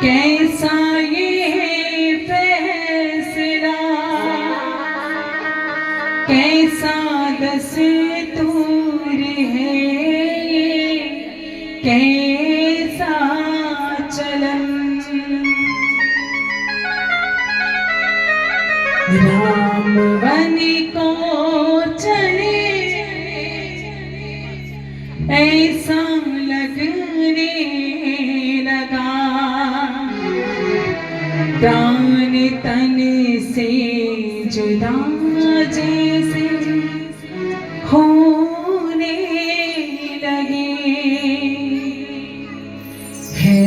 कैसा ये फैसला, कैसा दस्तूर है ये, कैसा चलन। राम वन को चले ऐसा लगने लगा, प्राण तन से जुदा जैसे होने लगे। है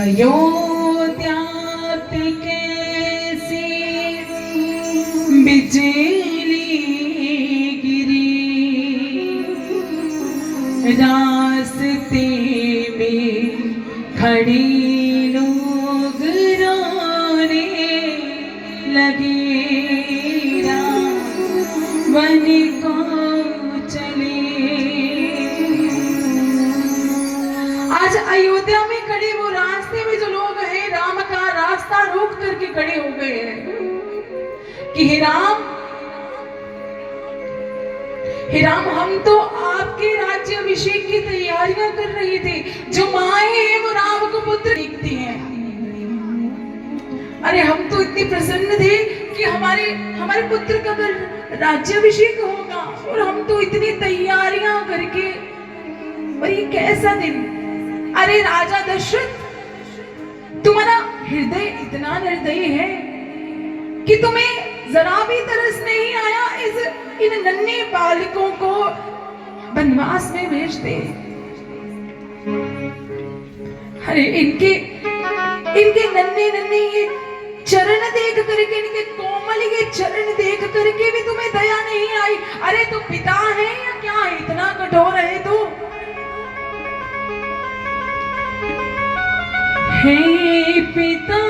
अयोध्या पे कैसी बिजली गिरी, रास्ते में खड़े लोग रोने लगे। वन को चले। आज अयोध्या में खड़े वो रास्ते में जो लोग हैं, राम का रास्ता रोक करके खड़े हो गए हैं कि हे राम हम तो आपके राज्य अभिषेक की तैयारियां कर रहे थे। जो माए हैं वो राम को पुत्र देखती हैं। अरे हम तो इतने प्रसन्न थे कि हमारे पुत्र का राज्याभिषेक होगा, और हम तो इतनी तैयारियां करके, और ये कैसा दिन। अरे राजा दशरथ, तुम्हारा हृदय इतना निर्दयी है कि तुम्हें जरा भी तरस नहीं आया इन नन्हे बालकों को वनवास में भेज दे। अरे इनके नन्हे नन्हे ये चरण देख करके, इनके कोमल ये चरण देख करके भी तुम्हें दया नहीं आई। अरे तुम पिता है या क्या, इतना कठोर है तू। हे पिता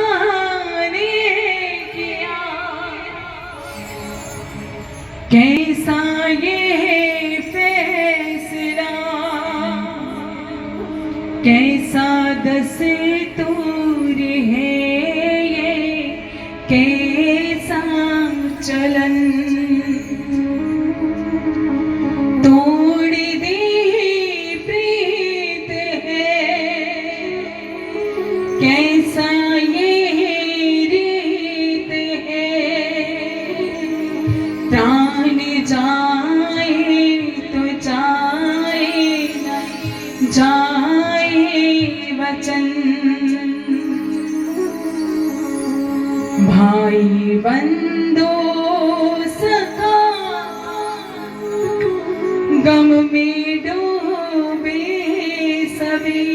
ने किया कैसा ये फैसला, कैसा दस्तूर है ये, कैसा चलन। तोड़ दी प्रीत है, कैसा ये रीत है। प्राण जाए तो जाए न जाए वचन। भाई बंधु सखा गम में डूबे सभी,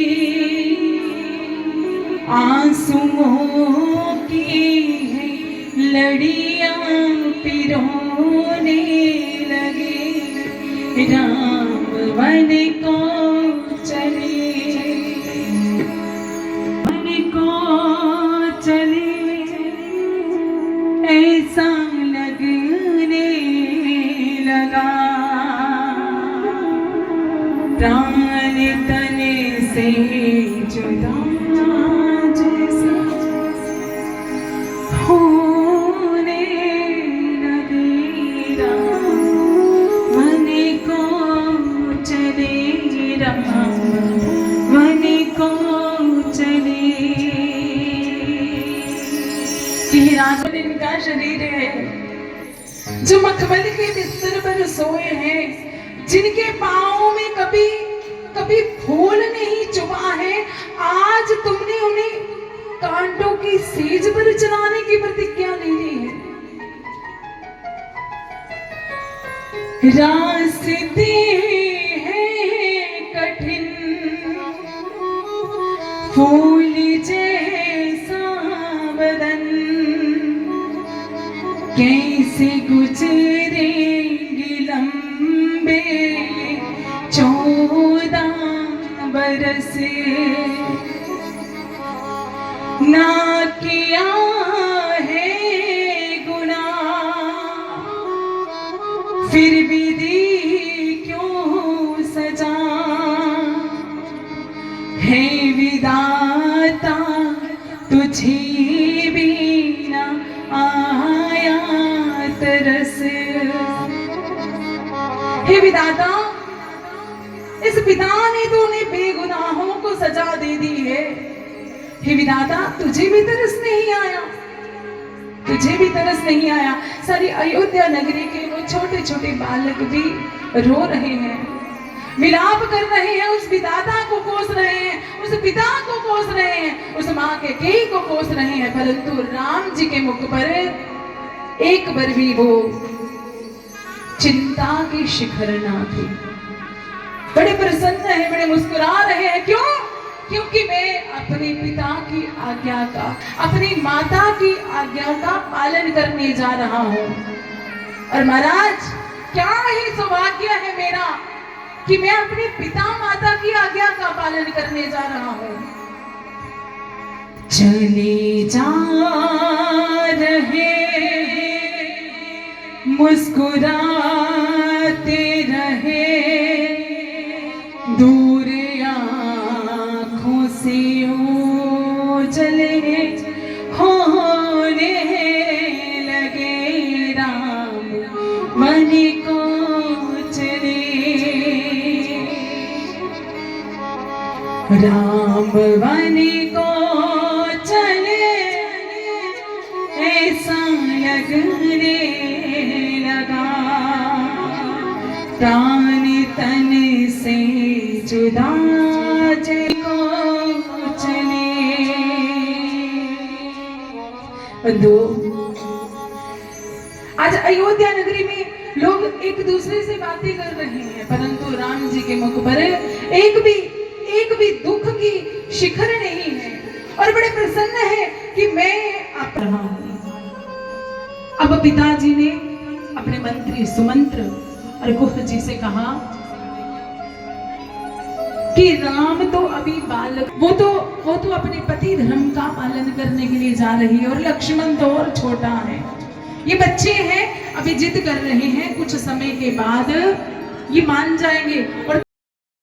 आंसुओं की है लड़ियां पिरोने लगे। राम वन को चले, वन को चले ऐसा लगने लगा, प्राण तन से जुदा जैसे होने लगे। मन को चले, राम मन को चले। राजन इनका शरीर है जो मखमल के बिस्तर पर सोए हैं, जिनके पांवों में कभी फूल नहीं चुभा है। आज तुमने उन्हें कांटों की सेज पर चलाने की प्रतिज्ञा ले ली है। रास्ते हैं कठिन, फूल जैसा बदन, कैसे गुजरेंगे लंबे 14 बरस। ना किया है गुनाह, फिर भी दी क्यों सजा। है विधाता तुझे बिना आया तरस। हे विधाता, इस पिता ने तो उन्हें बेगुनाहों को सजा दे दी है। हे विधाता, तुझे भी तरस नहीं आया? तुझे भी तरस नहीं आया? सारी अयोध्या नगरी के वो छोटे छोटे बालक भी रो रहे हैं, विलाप कर रहे हैं, उस विधाता को कोस रहे हैं, उस पिता को कोस रहे हैं, उस माँ के केई को कोस रहे हैं, परंतु राम जी के मुख पर एक बार भी वो चिंता की शिखर ना थी। बड़े प्रसन्न हैं, बड़े मुस्कुरा रहे हैं। क्यों? क्योंकि मैं अपने पिता की आज्ञा का, अपनी माता की आज्ञा का पालन करने जा रहा हूं। और महाराज, क्या ही सौभाग्य है मेरा कि मैं अपने पिता माता की आज्ञा का पालन करने जा रहा हूं। चले जा रहे मुस्कुराते रहे, दूर आँखों से ओझले होने लगे राम मन को चले। राम वन को चले ऐसा लगने लगा, प्राण तन से जुदा को चले। बंधु, आज अयोध्या नगरी में लोग एक दूसरे से बातें कर रहे हैं, परंतु राम जी के मुख पर एक भी दुख की शिखर नहीं है, और बड़े प्रसन्न है कि मैं आप रहा हूं। अब पिताजी ने अपने मंत्री सुमंत्र और गुह जी से कहा कि राम तो अभी बालक, वो तो अपने पति धर्म का पालन करने के लिए जा रही है, और लक्ष्मण तो और छोटा है। ये बच्चे हैं, अभी जिद कर रहे हैं, कुछ समय के बाद ये मान जाएंगे, और